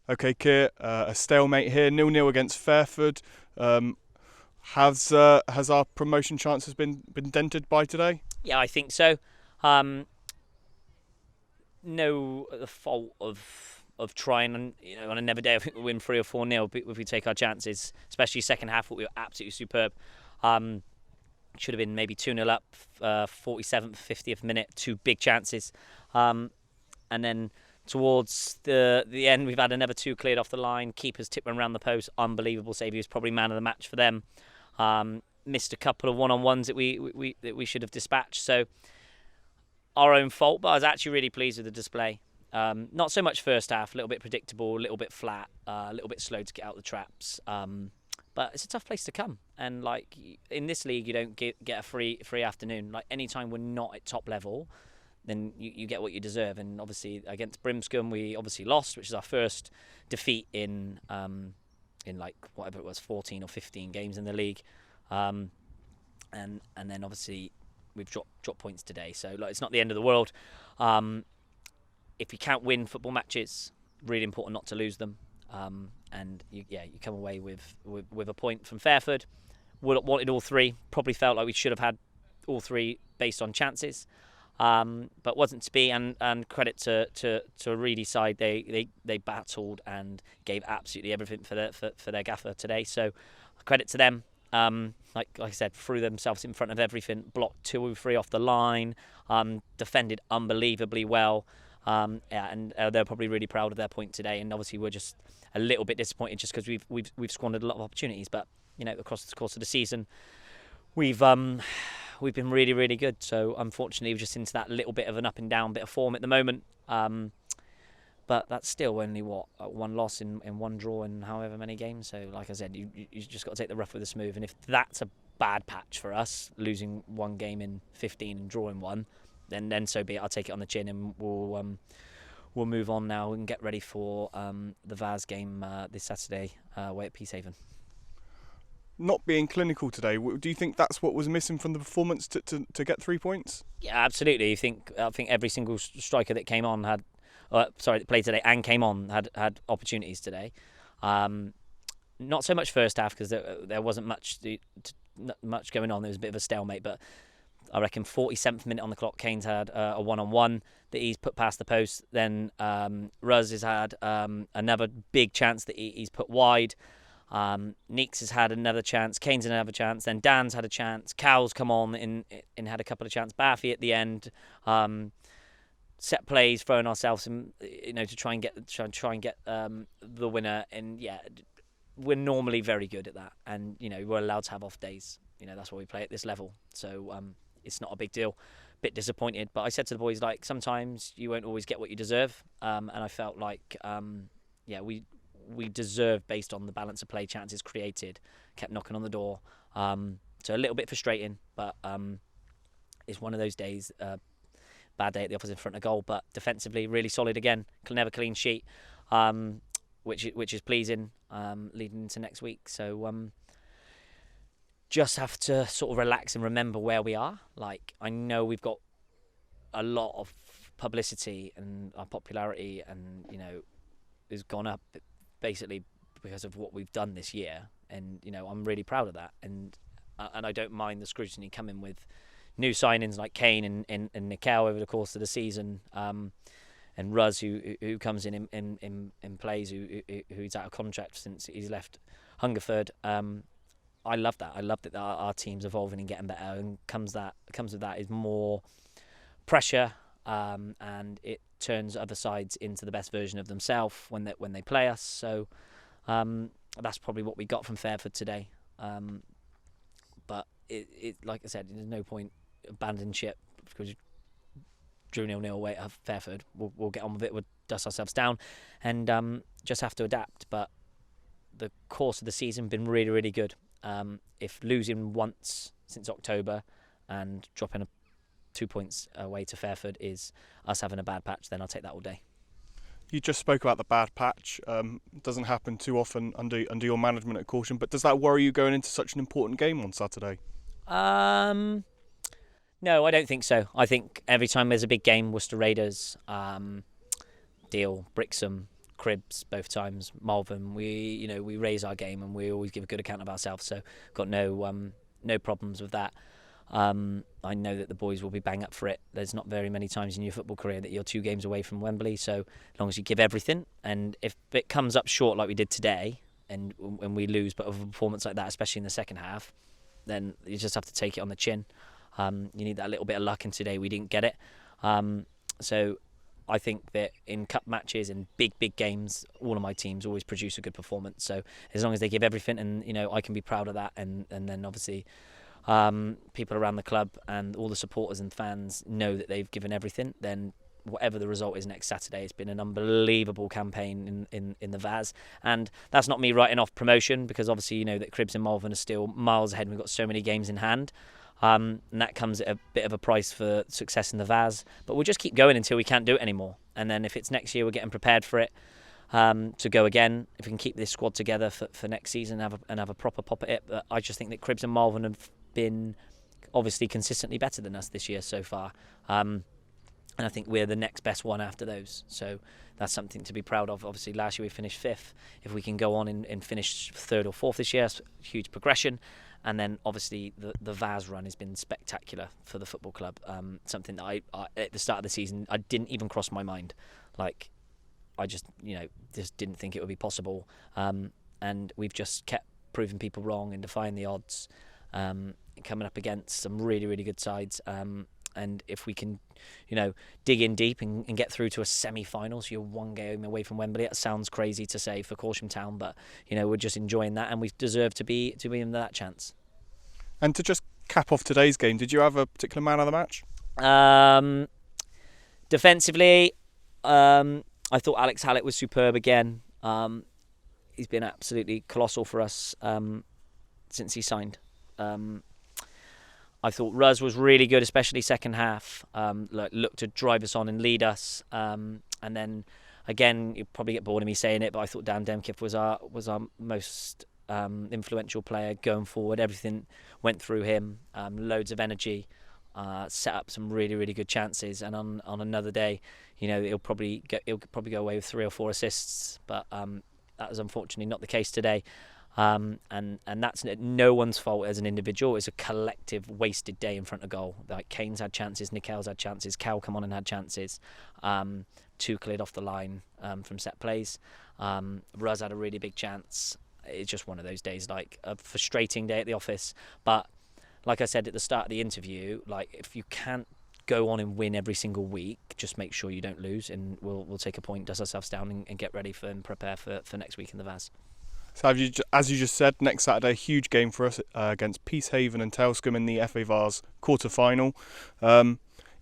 Okay, Keir, a stalemate here, 0-0 against Fairford. Has our promotion chances been dented by today? Yeah, I think so. Um, no, the fault of trying, and on another day, I think we win 3 or 4-0 if we take our chances. Especially second half, we were absolutely superb. Um, should have been maybe 2-0 up, 47th, 50th minute, two big chances, and then towards the end, we've had another two cleared off the line. Keepers tipping around the post, unbelievable save. He was probably man of the match for them. Missed a couple of one-on-ones that we should have dispatched. So our own fault, but I was actually really pleased with the display. Not so much first half, a little bit predictable, a little bit flat, a little bit slow to get out the traps. But it's a tough place to come, and like in this league, you don't get a free afternoon. Like anytime we're not at top level, then you get what you deserve. And obviously against Brimscombe, we obviously lost, which is our first defeat in like whatever it was, 14 or 15 games in the league. And then obviously we've dropped points today, so like it's not the end of the world. If you can't win football matches, really important not to lose them. And you come away with a point from Fairford. Wanted all three. Probably felt like we should have had all three based on chances, but wasn't to be. And credit to a Reedy side, they battled and gave absolutely everything for their gaffer today. So credit to them. Like I said, threw themselves in front of everything, blocked 2 or 3 off the line, defended unbelievably well. And they're probably really proud of their point today. And obviously, we're just a little bit disappointed just because we've squandered a lot of opportunities. But across the course of the season, we've been really, really good. So unfortunately, we're just into that little bit of an up and down bit of form at the moment. But that's still only one loss in one draw in however many games. So like I said, you just got to take the rough with the smooth. And if that's a bad patch for us, losing one game in 15 and drawing one, then so be it. I'll take it on the chin, and we'll move on now and get ready for the Vaz game this Saturday away at Peacehaven. Not being clinical today, do you think that's what was missing from the performance to get 3 points? Yeah, absolutely. I think every single striker that came on that played today and came on had opportunities today. Not so much first half because there wasn't much going on. There was a bit of a stalemate, but I reckon 47th minute on the clock, Kane's had a one-on-one that he's put past the post. Then Ruz has had another big chance that he's put wide. Neeks has had another chance. Kane's had another chance. Then Dan's had a chance. Cowell's come on and had a couple of chances. Baffy at the end. Set plays, throwing ourselves in, to try and get the winner. And yeah, we're normally very good at that. And we're allowed to have off days. That's why we play at this level. So it's not a big deal. Bit disappointed, but I said to the boys, like, sometimes you won't always get what you deserve. And I felt like we deserved based on the balance of play, chances created, kept knocking on the door. So a little bit frustrating, but it's one of those days. Bad day at the opposite front of goal, but defensively really solid again. Never clean sheet, which is pleasing, leading into next week. So just have to sort of relax and remember where we are. Like, I know we've got a lot of publicity and our popularity, and has gone up basically because of what we've done this year, and I'm really proud of that, and I don't mind the scrutiny coming with new signings like Kane and Nikel over the course of the season, and Ruz who comes in plays who's out of contract since he's left Hungerford. I love that. I love that our team's evolving and getting better, and comes with that is more pressure, and it turns other sides into the best version of themselves when they play us. So that's probably what we got from Fairford today. But it like I said, there's no point abandoning ship because we drew 0-0 away at Fairford. We'll get on with it. We'll dust ourselves down and just have to adapt. But the course of the season been really, really good. If losing once since October and dropping 2 points away to Fairford is us having a bad patch, then I'll take that all day. You just spoke about the bad patch. It doesn't happen too often under your management at Corsham, but does that worry you going into such an important game on Saturday? No, I don't think so. I think every time there's a big game, Worcester Raiders, Deal, Brixham, Cribs both times, Malvern. We raise our game and we always give a good account of ourselves. So got no problems with that. I know that the boys will be bang up for it. There's not very many times in your football career that you're 2 games away from Wembley. So as long as you give everything, and if it comes up short like we did today, and when we lose, but of a performance like that, especially in the second half, then you just have to take it on the chin. You need that little bit of luck, and today we didn't get it. So I think that in cup matches and big games, all of my teams always produce a good performance. So as long as they give everything, and I can be proud of that, and then obviously people around the club and all the supporters and fans know that they've given everything, then whatever the result is next Saturday, it's been an unbelievable campaign in the Vaz. And that's not me writing off promotion, because obviously that Cribs and Malvern are still miles ahead and we've got so many games in hand. And that comes at a bit of a price for success in the Vaz. But we'll just keep going until we can't do it anymore. And then if it's next year, we're getting prepared for it to go again. If we can keep this squad together for next season and have a proper pop at it. But I just think that Cribs and Malvern have been obviously consistently better than us this year so far. And I think we're the next best one after those. So that's something to be proud of. Obviously, last year we finished 5th. If we can go on and finish 3rd or 4th this year, it's a huge progression. And then obviously the Vaz run has been spectacular for the football club. Something that I at the start of the season, I didn't even cross my mind. Like, I just didn't think it would be possible. And we've just kept proving people wrong and defying the odds, coming up against some really, really good sides. And if we can, dig in deep and get through to a semi-final, so you're 1 game away from Wembley. It sounds crazy to say for Corsham Town, but we're just enjoying that, and we deserve to be in that chance. And to just cap off today's game, did you have a particular man of the match? Defensively, I thought Alex Hallett was superb again. He's been absolutely colossal for us since he signed. I thought Ruz was really good, especially second half. Looked to drive us on and lead us. And then again, you probably get bored of me saying it, but I thought Dan Demkiff was our most influential player going forward. Everything went through him. Loads of energy. Set up some really, really good chances. And on another day, he'll probably go away with 3 or 4 assists. But that was unfortunately not the case today. And that's no one's fault as an individual. It's a collective wasted day in front of goal. Like, Kane's had chances, Nikel's had chances, Cal come on and had chances. 2 cleared off the line from set plays. Ruz had a really big chance. It's just one of those days, like a frustrating day at the office. But like I said at the start of the interview, like, if you can't go on and win every single week, just make sure you don't lose, and we'll take a point, dust ourselves down, and get ready and prepare for next week in the Vaz. So as you just said, next Saturday, huge game for us against Peacehaven and Telscombe in the FA Vars quarter-final.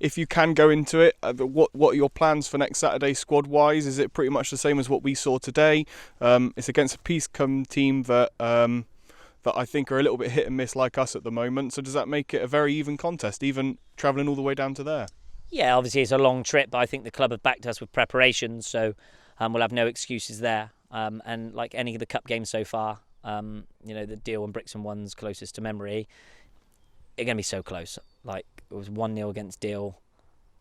If you can go into it, what are your plans for next Saturday squad-wise? Is it pretty much the same as what we saw today? It's against a Peacehaven team that I think are a little bit hit and miss like us at the moment. So does that make it a very even contest, even travelling all the way down to there? Yeah, obviously it's a long trip, but I think the club have backed us with preparations, so we'll have no excuses there. And like any of the cup games so far, the Deal and Brixham ones closest to memory, are going to be so close. Like, it was 1-0 against Deal,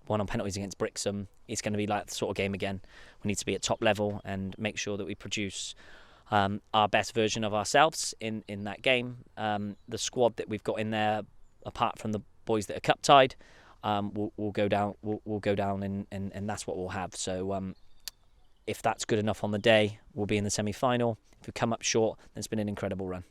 1 on penalties against Brixham. It's going to be like the sort of game again. We need to be at top level and make sure that we produce our best version of ourselves in that game. The squad that we've got in there, apart from the boys that are cup tied, will go down. We'll go down, and that's what we'll have. So if that's good enough on the day, we'll be in the semi-final. If we come up short, then it's been an incredible run.